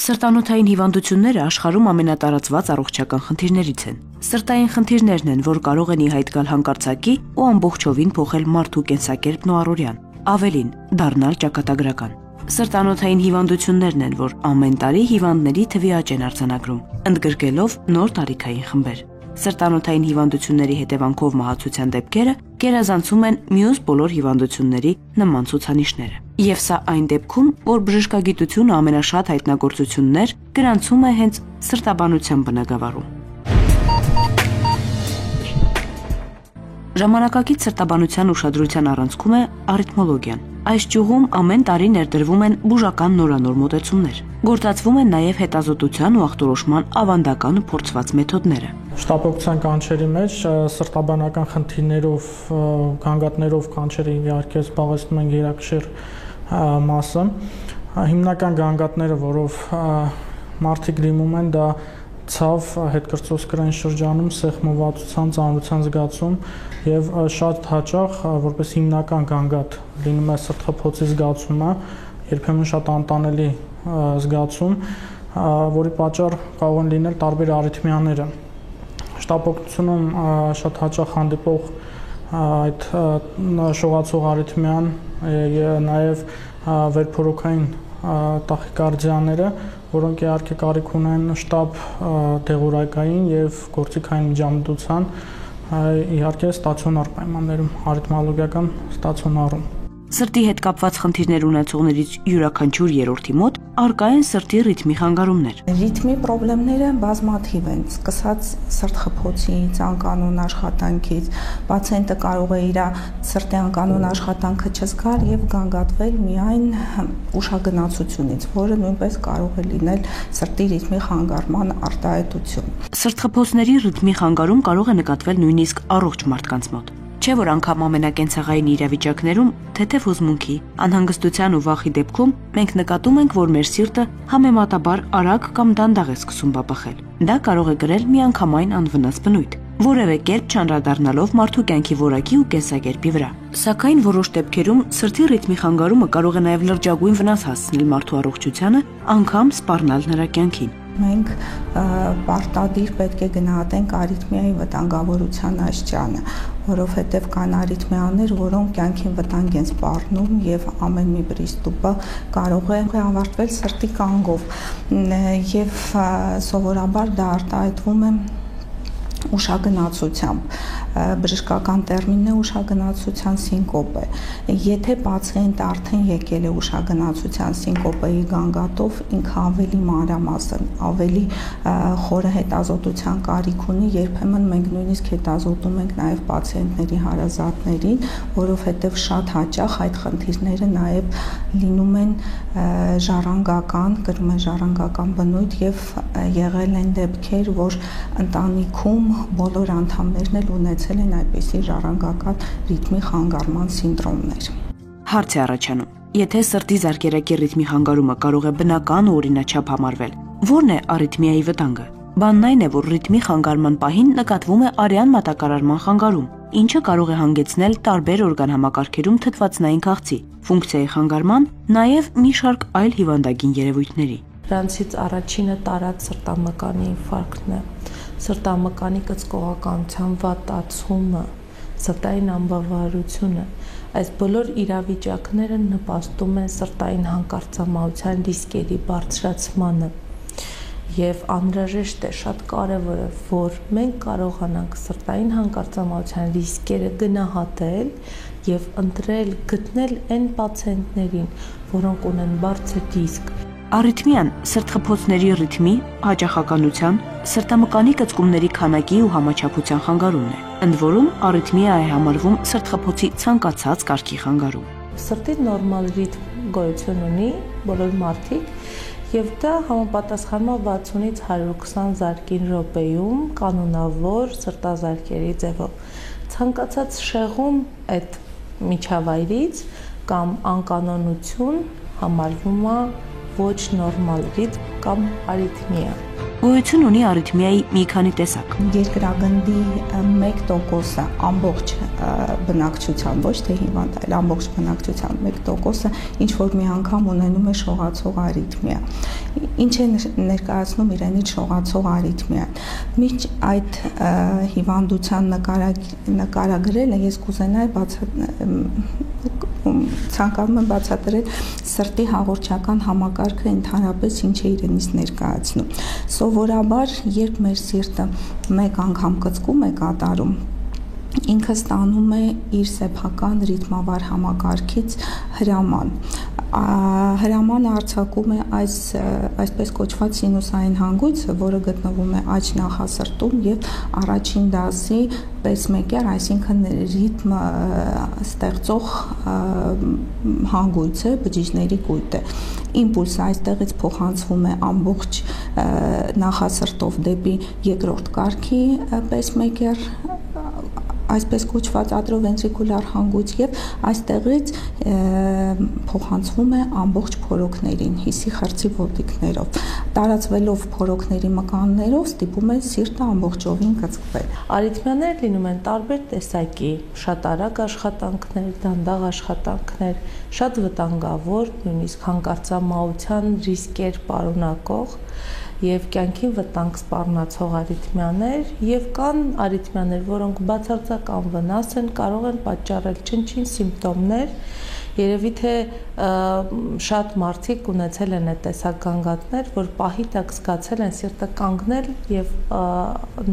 Սրտանոթային հիվանդությունները աշխարհում ամենատարածված առողջական խնդիրներից են։ Սրտային խնդիրներն են, որ կարող են ի հայտ գալ հանկարծակի ու ամբողջովին փոխել մարդու կենսակերպն ու առօրյան, ավելին՝ դառնալ ճակատագրական։ Սրտանոթային հիվանդություններն են, որ ամեն տարի հիվանդների թվի աճ են արձանագրում, ընդգրկելով նոր տարիքային խմբեր։ Սրտանոթային հիվանդությունների հետևանքով մահացության դեպքերը գերազանցում են մյուս բոլոր հիվանդությունների նման ցուցանիշները։ Եվ սա այն դեպքում, որ բժշկագիտությունը ամենաշատ հայտնագործություններ գրանցում է հենց սրտաբանության բնագավառում։ Ժամանակակից սրտաբանության ուշադրության առանցքում է արիթմոլոգիան։ Այս ճյուղում ամեն տարի ներդրվում են բուժական նորանոր մոտեցումներ։ Գործածվում են նաև հետազոտության ու ախտորոշման ավանդական ու փորձված մեթոդները։ Շտապօգնության կանչերի մեջ սրտաբանական խնդիրներով, գանգատներով կանչերը իհարկե զբաղեցնում են գերակշիռ մասը։ Հիմնական գանգատները, որով մարդիկ դիմում են, դա ցավ, հետկրծոսկրային շրջանում սեղմվածության, ծանրության զգացում եւ շատ հաճախ որպես հիմնական գանգատ լինում է սրտխփոցի զգացումը, երբեմն շատ անտանելի զգացում, որի պատճառ կարող են լինել տարբեր արիթմիաները։ Շտապօգնությունում շատ հաճախ հանդիպող այդ շողացող արիթմիան, նաեւ վերփորոքային տախիկարդիաները, որոնք իհարկե կարիք ունեն շտապ դեղորայքային եւ գործիքային միջամտության, իհարկե ստացիոնար պայմաններում, արիթմոլոգիական ստացիոնարում։ Սրտի հետ կապված խնդիրներ ունեցողներից յուրաքանչյուր երրորդի մոտ առկա են սրտի ռիթմի խանգարումներ։ Ռիթմի խնդիրները բազմաթիվ են, սկսած սրտխփոցից, անկանոն աշխատանքից, պացիենտը կարող է իր սրտի անկանոն աշխատանքը չզգալ եւ գանգատվել միայն ուշագնացությունից, որը նույնպես կարող է լինել սրտի ռիթմի խանգարման արտահայտություն։ Սրտխփոցների ռիթմի խանգարում կարող է նկատվել նույնիսկ առողջ մարդկանց մոտ։ Չէ՞ որ անգամ ամենակենցաղային իրավիճակներում, թեթև հուզմունքի, անհանգստության ու վախի դեպքում մենք նկատում ենք, որ մեր սիրտը համեմատաբար արագ կամ դանդաղ է սկսում բաբախել։ Դա կարող է կրել միանգամայն անվնաս բնույթ, որևէ կերպ չանդրադառնալով մարդու կյանքի որակի ու կենսակերպի վրա։ Սակայն որոշ դեպքերում սրտի ռիթմի խանգարումը կարող է նաև լրջագույն վնաս հասցնել մարդու առողջությանը, անգամ սպառնալ նրա կյանքին։ Մենք պարտադիր պետք է գնահատենք արիթմիայի վտանգավորության աստիճանը, որովհետև կան արիթմիաներ, որոնք կյանքին վտանգ են սպառնում եւ ամեն մի պրիստուպը կարող է ավարտվել սրտի կանգով եւ սովորաբար դա արտահայտվում է ուշագնացությամբ, բժշկական տերմինն է ուշագնացության սինկոպը։ Եթե պացիենտը արդեն եկել է ուշագնացության սինկոպայի գանգատով, ինքը ավելի մանրամասն, ավելի խորը հետազոտության կարիք ունի, երբեմն մենք նույնիսկ հետազոտում ենք նաև պացիենտների հարազատներին, որովհետև շատ հաճախ այդ խնդիրները նաև լինում են ժառանգական, կրում են ժառանգական բնույթ եւ եղել են դեպքեր, որ ընտանիքում բոլոր անդամներն էլ ունեցել են այդպիսի ժառանգական ռիթմի խանգարման սինդրոմներ։ Հարց է առաջանում. եթե սրտի զարկերակի ռիթմի խանգարումը կարող է բնական ու օրինաչափ համարվել, ո՞րն է արիթմիայի վտանգը։ Բանն այն է, որ ռիթմի խանգարման պահին նկատվում է արյան մատակարարման խանգարում, ինչը կարող է հանգեցնել տարբեր օրգանհամակարգերում թթվածնային քաղցի, ֆունկցիայի խանգարման, նաև մի շարք այլ հիվանդագին երևույթների։ Դրանցից առաջինը տարած սրտամկանի ինֆարկտն է, սրտամկանի կծկողականության վատացումը, սրտային անբավարարությունը։ Այս բոլոր իրավիճակները նպաստում են սրտային հանկարծամահության ռիսկերի բարձրացմանը եւ անհրաժեշտ է, շատ կարեւոր է, որ մենք կարողանանք սրտային հանկարծամահության ռիսկերը գնահատել եւ ընտրել, գտնել այն պացիենտներին, որոնք ունեն բարձր ռիսկ։ Արիթմիան սրտխփոցների ռիթմի, հաճախականության, սրտամկանի կծկումների քանակի ու համաչափության խանգարումն է։ Ընդ որում, արիթմիա է համարվում սրտխփոցի ցանկացած կարգի խանգարում։ Սրտի նորմալ ռիթմ գոյություն ունի բոլոր մարդիկ եւ դա համապատասխանում է 60-ից 120 զարկին րոպեում կանոնավոր սրտազարկերի ձևով։ Ցանկացած շեղում այդ միջավայրից կամ անկանոնություն համարվում է ոչ նորմալ ռիթմ կամ արիթմիա։ Գոյություն ունի արիթմիայի մի քանի տեսակ։ Երկրագնդի 1%-ը ամբողջ բնակչության, ոչ թե հիվանդ, այլ ամբողջ բնակչության 1%-ը ինչ որ մի անգամ ունենում է շողացող արիթմիա։ Ինչ է ներկայացնում իրենից շողացող արիթմիան։ Մինչ այդ հիվանդության նկարագրելը ես կուզենայի ցանկանում եմ բացատրել սրտի հաղորդչական համակարգը ընդհանրապես ինչ է իրենից ներկայացնում։ Սովորաբար, երբ մեր սիրտը մեկ անգամ կծկում է կատարում, ինքը ստանում է իր սեփական ռիթմավար համակարգից հրաման։ Հրամանը արձակում է այսպես կոչված սինուսային հանգույցը, որը գտնվում է աջ նախասրտում եւ առաջին դասի pacemaker, այսինքն ռիթմ ստեղծող հանգույց է, բջիջների կույտ է։ Իմպուլսը այստեղից փոխանցվում է ամբողջ նախասրտով դեպի երկրորդ կարգի pacemaker, այսպես կոչված ատրովենտրիկուլար հանգույց եւ այստեղից փոխանցվում է ամբողջ փորոքներին, հիսի խրձի ոտիկներով։ Տարածվելով փորոքների մկաններով ստիպում է սիրտը ամբողջովին կծկվել։ Արիթմիաներ լինում են տարբեր տեսակի, շատ արագ աշխատանքներ, դանդաղ աշխատանքներ, շատ վտանգավոր, նույնիսկ հանկարծամահության ռիսկեր պարունակող եւ կյանքին վտանգ սպառնացող արիթմիաներ եւ կան արիթմիաներ, որոնք բացարձակ անվնաս են, կարող են պատճառել չնչին սիմպտոմներ։ Երևի թե շատ մարդիկ ունեցել են այդ տեսակ գանգատներ, որ պահի տակ զգացել են սիրտը կանգնել եւ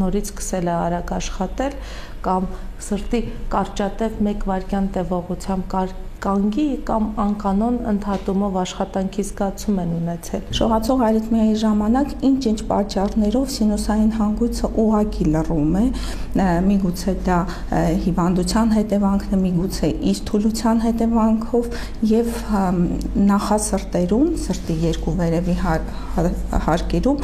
նորից սկսել է արագ աշխատել կամ սրտի կարճատև 1 վայրկյան տևողությամբ կանգի կամ անկանոն ընդհատումով աշխատանքի զգացում են ունեցել։ Շողացող արիթմիայի ժամանակ ինչ պատճառներով սինուսային հանգույցը ուղղակի լռում է, միգուցե դա հիվանդության հետևանքն է, միգուցե իր թուլության հետևանքով եւ նախասրտերում, սրտի երկու վերևի հարկերում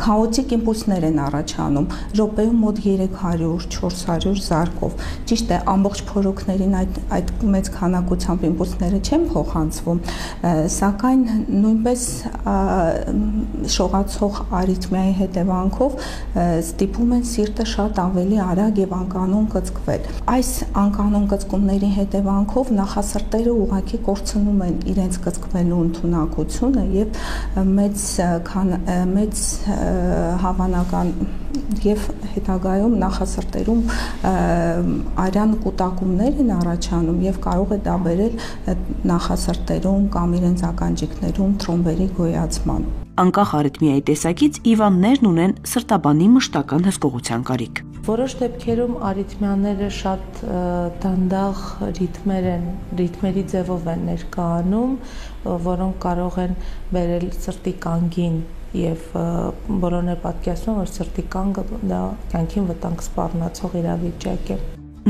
քաոտիկ իմպուլսներ են առաջանում, րոպեում մոտ 300-400 զարկով։ Ճիշտ է, ամբողջ փորոքներին այդ մեծ քանակությամբ իմպուլսները չեն փոխանցվում, սակայն նույնպես շողացող արիթմիայի հետևանքով ստիպում են սիրտը շատ ավելի արագ եւ անկանոն կծկվել։ Այս անկանոն կծկումների հետևանքով նախասրտերը ուղղակի կորցնում են իրենց կծկվելու ընդունակությունը եւ մեծ հավանական եւ հետագայում նախասրտերում արյան կուտակումներ են առաջանում եւ կարող է դա բերել նախասրտերում կամ իրենց ականջիկներում թրոմբերի գոյացման։ Անկախ արիթմիայի տեսակից հիվանդներն ունեն սրտաբանի մշտական հսկողության կարիք։ Որոշ դեպքերում արիթմիաները շատ դանդաղ ռիթմերի ձևով են ներկայանում, որոնք կարող են բերել սրտի կանգին եւ բոլորն է պատկերացնում, որ սրտի կանգը դա կյանքին վտանգ սպառնացող իրավիճակ է։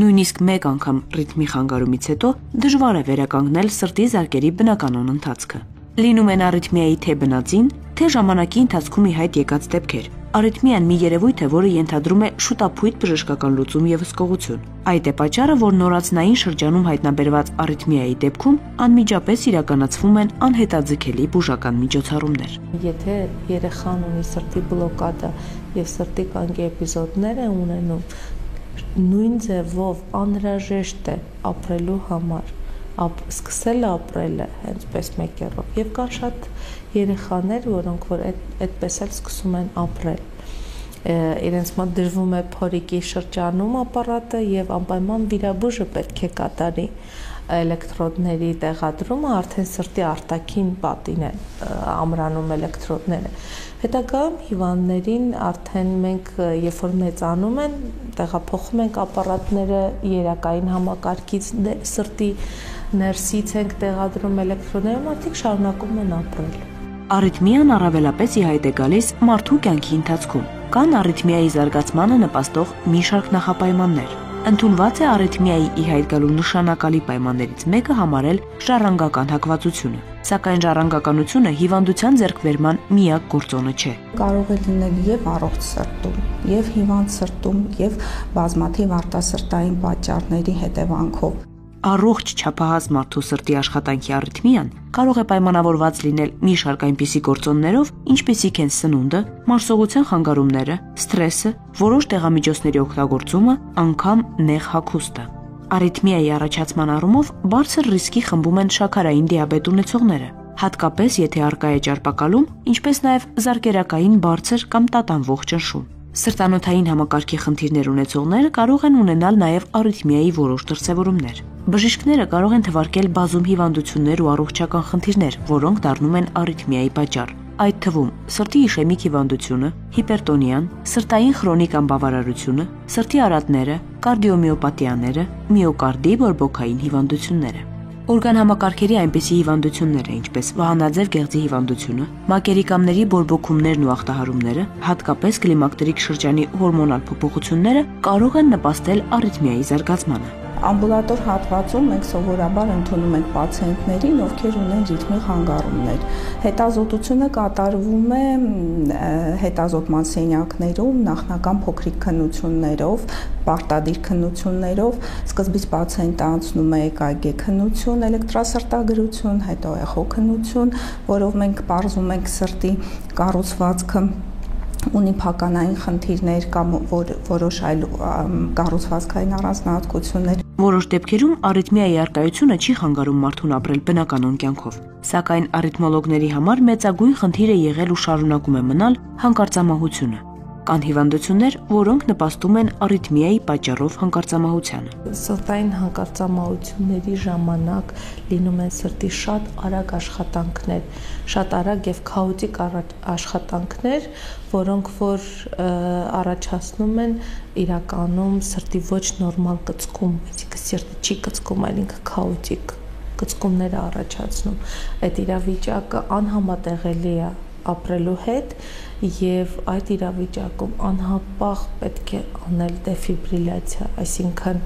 Նույնիսկ մեկ անգամ ռիթմի խանգարումից հետո դժվար է վերականգնել սրտի զարկերի բնականոն ընթացքը։ Լինում են արիթմիայի թե բնածին, թե ժամանակի ընթացքում ի հայտ եկած դեպքեր։ Արիթմիան մի երևույթ է, որը ենթադրում է շուտափույթ բժշկական լուծում եւ հսկողություն։ Այդ է պատճառը, որ նորածնային շրջանում հայտնաբերված արիթմիայի դեպքում անմիջապես իրականացվում են անհետաձգելի բուժական միջոցառումներ։ Եթե երեխան ունի սրտի բլոկադա եւ սրտի կանգի էպիզոդներ է ունենում, նույն ձևով անհրաժեշտ է ապրելու համար սկսել ապրելը հենց pacemaker-ով եւ կան շատ երեխաներ, որոնք որ այդպես էլ սկսում են ապրել։ Իրենց մոտ դրվում է փորիկի շրջանում ապարատը եւ անպայման վիրաբույժը պետք է կատարի էլեկտրոդների տեղադրումը, արդեն սրտի արտաքին պատին է ամրանում էլեկտրոդները։ Հետագայում հիվանդներին արդեն մենք երբ որ մեծանում են, տեղափոխում ենք ապարատները երակային համակարգից սրտի ներսից ենք տեղադրում էլեկտրոդները, մարդիկ շարունակում են ապրել։ Արիթմիան առավելապես ի հայտ է գալիս մարդու կյանքի ընթացքում։ Կան արիթմիայի զարգացմանը նպաստող մի շարք նախապայմաններ։ Ընդունված է արիթմիայի ի հայտ գալու նշանակալի պայմաններից մեկը համարել ժառանգական հակվածությունը, սակայն ժառանգականությունը հիվանդության ձեռքբերման միակ գործոնը չէ։ Կարող է լինել եւ առողջ սրտում, եւ հիվանդ սրտում, եւ բազմաթիվ արտասրտային պատճառների հետևանքով։ Առողջ չափահաս մարդու սրտի աշխատանքի արիթմիան կարող է պայմանավորված լինել մի շարք այնպիսի գործոններով, ինչպիսիք են սնունդը, մարսողության խանգարումները, սթրեսը, որոշ դեղամիջոցների օգտագործումը, անգամ նեղ հագուստը։ Արիթմիայի առաջացման առումով բարձր ռիսկի խմբում են շաքարային դիաբետ ունեցողները, հատկապես եթե առկա է ճարպակալում, ինչպես նաև զարկերակային բարձր կամ տատանվող ճնշում։ Սրտանոթային համակարգի խնդիրներ ունեցողները կարող են ունենալ նաև արիթմիայի որոշ դրսևորումներ։ Բժիշկները կարող են թվարկել բազում հիվանդություններ ու առողջական խնդիրներ, որոնք դառնում են արիթմիայի պատճառ։ Այդ թվում սրտի իշեմիկ հիվանդությունը, հիպերտոնիան, սրտային խրոնիկ անբավարարությունը, սրտի արատները, կարդիոմիոպաթիաները, միոկարդի բորբոքային հիվանդությունները։ Օրգանհամակարգերի այնպիսի հիվանդություններ, ինչպես վահանաձև գեղձի հիվանդությունը, մակերիկամների բորբոքումներն ու ախտահարումները, հատկապես կլիմակտերիկ շրջանի հորմոնալ փոփոխությունները կարող են նպաստել արիթմիայի զարգացմանը։ Ամբուլատոր հատվածում մենք սովորաբար ընդունում ենք պացիենտներին, ովքեր ունեն ռիթմի խանգարումներ։ Հետազոտությունը կատարվում է հետազոտման սենյակներում նախնական փոքրիկ քննություններով, պարտադիր քննություններով։ Սկզբից պացիենտը անցնում է EKG քննություն, էլեկտրասրտագրություն, հետո էխո քննություն, որով մենք պարզում ենք սրտի կառուցվածքը, ունի փականային խնդիրներ կամ որոշ այլ կառուցվածքային առանձնահատկություններ։ Որոշ դեպքերում արիթմիայի առկայությունը չի խանգարում մարդուն ապրել բնականոն կյանքով, սակայն արիթմոլոգների համար մեծագույն խնդիր է եղել ու շարունակում է մնալ հանկարծամահությունը։ Կան հիվանդություններ, որոնք նպաստում են արիթմիայի պատճառով հանկարծամահությանը։ Սրտային հանկարծամահությունների ժամանակ լինում են սրտի շատ արագ աշխատանքներ, շատ արագ եւ քաոտիկ աշխատանքներ, որոնք որ առաջացնում են իրականում սրտի ոչ նորմալ կծկում, այսինքն սրտը չի կծկում, այլ ինքը քաոտիկ կծկումներ է առաջացնում։ Այդ իրավիճակը անհամատեղելի է ապրելու հետ եւ այդ իրավիճակում անհապաղ պետք է անել դեֆիբրիլյացիա, այսինքն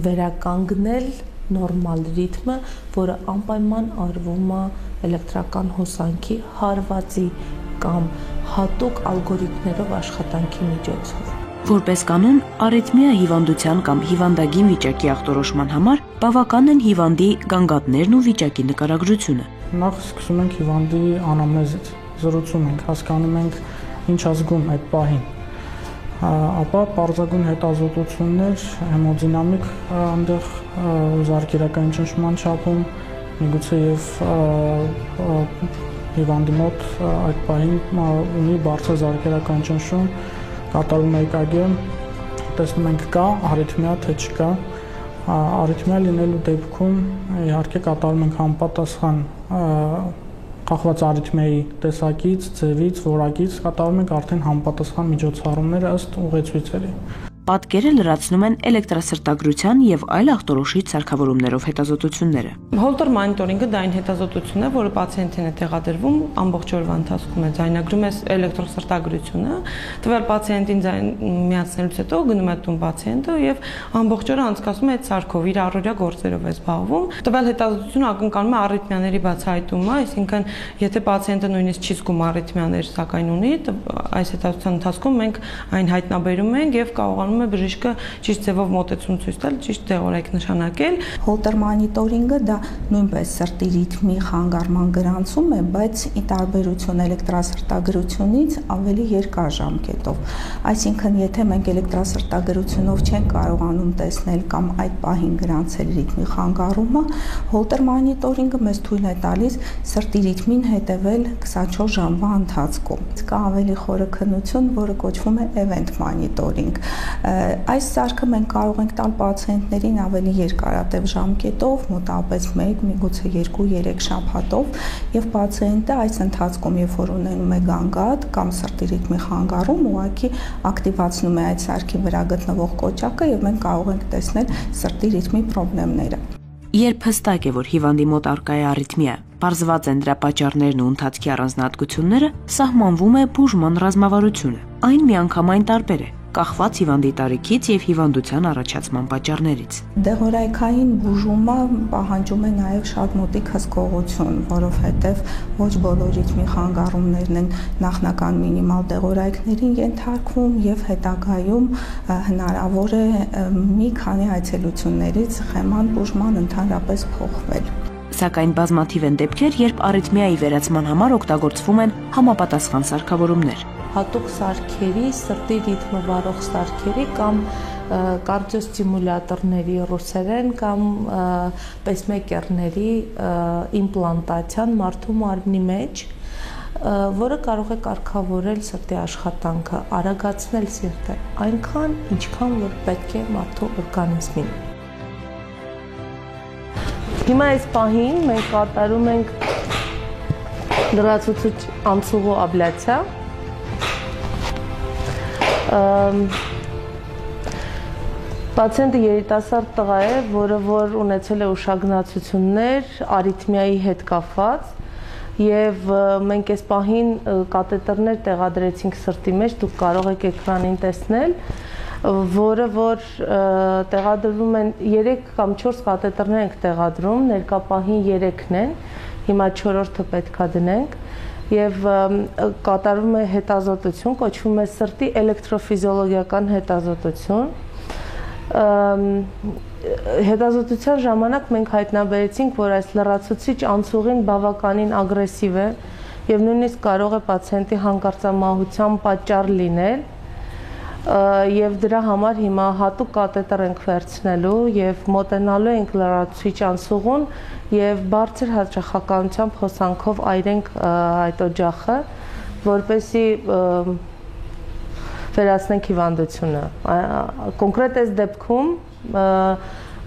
վերականգնել նորմալ ռիթմը, որը անպայման արվում է էլեկտրական հոսանքի հարվածի կամ հատուկ ալգորիթմներով աշխատանքի միջոցով։ Որպես կանոն, արիթմիա հիվանդության կամ հիվանդագի վիճակի ախտորոշման համար բավական են հիվանդի գանգատներն ու վիճակի նկարագրությունը։ Նախ սկսում ենք հիվանդի անամնեզից, զրուցում ենք, հասկանում ենք ինչ ազգում այդ պահին, ապա պարզագույն հետազոտություններ, հեմոդինամիկ այնտեղ զարկերակային ճնշման չափում, միգուցե եւ հիվանդի մոտ այդ պահին ունի բարձր զարկերակային ճնշում, կատարում է EKG, տեսնում ենք կա արիթմիա թե չկա։ Արիթմիա լինելու դեպքում իհարկե կատարում ենք համապատասխան կախված արիթմիայի տեսակից, ձևից, որակից կատարում ենք արդեն համապատասխան միջոցառումներ ըստ ուղեցույցերի։ Պատկերը լրացնում են էլեկտրասրտագրության եւ այլ ախտորոշիչ սարքավորումներով հետազոտությունները։ Հոլտեր մոնիտորինգը դա այն հետազոտությունն է, որը պացիենտին է տեղադրվում ամբողջ օրվա ընթացքում է ձայնագրում է էլեկտրոսրտագրությունը, տվյալ պացիենտին միացնելուց հետո գնում է տուն պացիենտը եւ ամբողջ օրը անցկացնում է այդ սարքով, իր առօրյա գործերով է զբաղվում։ Տվյալ հետազոտությունը ակնկալում է առիթմիաների բացահայտումը, այսինքն եթե պացիենտը նույնիսկ չի զգում առիթմիաներ, սակայն ունի, այս հետազոտության ընթացքում մենք այն հայտնաբերում ենք եւ կարողանում բժիշկը ճիշտ ձևով մոտեցում ցույց տալ, ճիշտ դեղորայք նշանակել։ Հոլտեր մոնիտորինգը դա նույնպես սրտի ռիթմի խանգարման գրանցում է, բայց ի տարբերություն էլեկտրասրտագրությունից ավելի երկար ժամկետով։ Այսինքն, եթե մենք էլեկտրասրտագրությունով չենք կարողանում տեսնել կամ այդ պահին գրանցել ռիթմի խանգարումը, հոլտեր մոնիտորինգը մեզ թույլ է տալիս սրտի ռիթմին հետևել 24 ժամվա ընթացքում։ Կա ավելի խորը քննություն, որը կոչվում է event monitoring։ Այս սարքը մենք կարող ենք տալ պացիենտներին ավելի երկարատև ժամկետով, մոտավորապես 1, միգուցե 2-3 շաբաթով, եւ պացիենտը այս ընթացքում, երբ որ ունենում է գանգատ կամ սրտի ռիթմի խանգարում, ուղղակի ակտիվացնում է այդ սարքի վրա գտնվող կոճակը եւ մենք կարող ենք տեսնել սրտի ռիթմի խնդիրները։ Երբ հստակ է, որ հիվանդի մոտ առկա է արիթմիա, պարզված են դրա պատճառներն ու ընթացքի առանձնահատկությունները, սահմանվում է բուժման ռազմավարությունը։ Այն միանգամայն տարբեր է։ կախված հիվանդի տարիքից եւ հիվանդության առաջացման պատճառներից։ Դեղորայքային բուժումը պահանջում է նաեւ շատ մոտիկ հսկողություն, որովհետեւ ոչ բոլոր ռիթմի խանգարումներն են նախնական մինիմալ դեղորայքներին ենթարկվում եւ հետագայում հնարավոր է մի քանի այցելություններից խեման բուժման ընդհանրապես փոխվել։ Սակայն բազմաթիվ են դեպքեր, երբ արիթմիայի վերացման համար օգտագործվում են համապատասխան սարքավորումներ։ Հատուկ սարքերի, սրտի ռիթմը վարող սարքերի կամ կարդիոստիմուլյատորների ռուսերեն կամ պեսմեյքերների իմպլանտացիան մարդու մարմնի մեջ, որը կարող է կարգավորել սրտի աշխատանքը, արագացնել սիրտը այնքան, ինչքան որ պետք է մարդու օրգանիզմին։ Հիմա այս պահին մենք կատարում ենք լրացուցիչ անցուղու աբլյացիա։ Պացիենտը երիտասարդ տղա է, որը որ ունեցել է ուշագնացություններ արիթմիայի հետ կապված եւ մենք այս պահին կաթետրներ տեղադրեցինք սրտի մեջ, դուք կարող եք էկրանին տեսնել, որը որ տեղադրվում են 3 կամ 4 կաթետրներ ենք տեղադրում, ներկա պահին 3-ն են, հիմա 4-րդը պետքա դնենք եւ կատարվում է հետազոտություն, կոչվում է սրտի էլեկտրոֆիզիոլոգիական հետազոտություն։ Հետազոտության ժամանակ մենք հայտնաբերեցինք, որ այս լրացուցիչ անցուղին բավականին ագրեսիվ է եւ նույնիսկ կարող է պացիենտի հանկարծամահության պատճառ լինել եւ դրա համար հիմա հատուկ կաթետր ենք վերցնելու եւ մոտենալու ենք լրացուցիչ անցուղուն եւ բարձր հաճախականությամբ հոսանքով այրենք այդ օջախը, որպեսզի վերացնենք հիվանդությունը։ Կոնկրետ այս դեպքում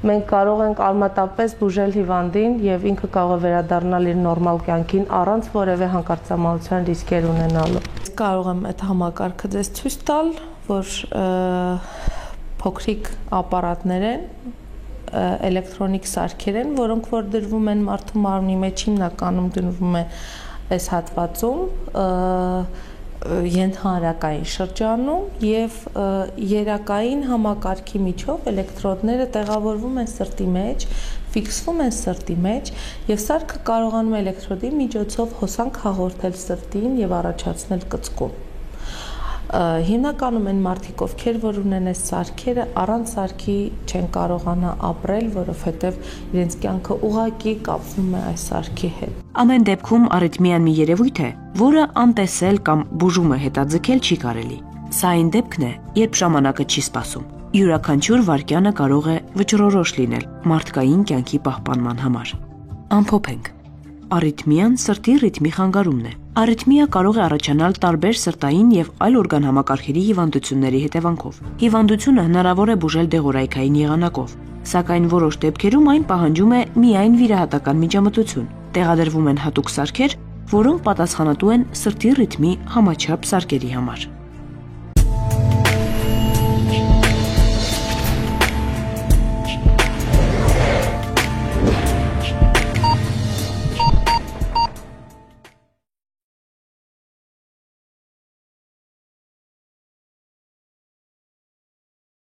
մենք կարող ենք արմատապես բուժել հիվանդին եւ ինքը կարող է վերադառնալ իր նորմալ կյանքին առանց որևէ հանկարծամահության ռիսկեր ունենալու։ Կարող եմ այդ համակարգը ձեզ ցույց տալ, որ փոքրիկ ապարատներ են, էլեկտրոնիկ սարքեր են, որոնք որ դրվում են մարդու մարմնի մեջ, հիմնականում դրվում է այս հատվածում, ենթահարակային շրջանում եւ երակային համակարգի միջով էլեկտրոդները տեղավորվում են սրտի մեջ, ֆիքսվում են սրտի մեջ եւ սարքը կարողանում է էլեկտրոդի միջոցով հոսանք հաղորդել սրտին եւ առաջացնել կծկում։ Հիմնականում են մարդիկ, ովքեր որ ունեն այս սարքերը, առանց սարքի չեն կարողանա ապրել, որովհետև իրենց կյանքը ուղղակի կապվում է այս սարքի հետ։ Ամեն դեպքում արիթմիան մի երևույթ է, որը անտեսել կամ բուժումը հետաձգել չի կարելի։ Սա այն դեպքն է, երբ ժամանակը չի սպասում։ Յուրաքանչյուր վայրկյանը կարող է վճռորոշ լինել մարդկային կյանքի պահպանման համար։ Ամփոփենք։ Արիթմիան սրտի ռիթմի խանգարումն է։ Արիթմիա կարող է առաջանալ տարբեր սրտային եւ այլ օրգանհամակարգերի հիվանդությունների հետևանքով։ Հիվանդությունը հնարավոր է բուժել դեղորայքային եղանակով, սակայն որոշ դեպքերում այն պահանջում է միայն վիրահատական միջամտություն։ Տեղադրվում են հատուկ սարքեր, որոնք պատասխանատու են սրտի ռիթմի համաչափ սարքերի համար։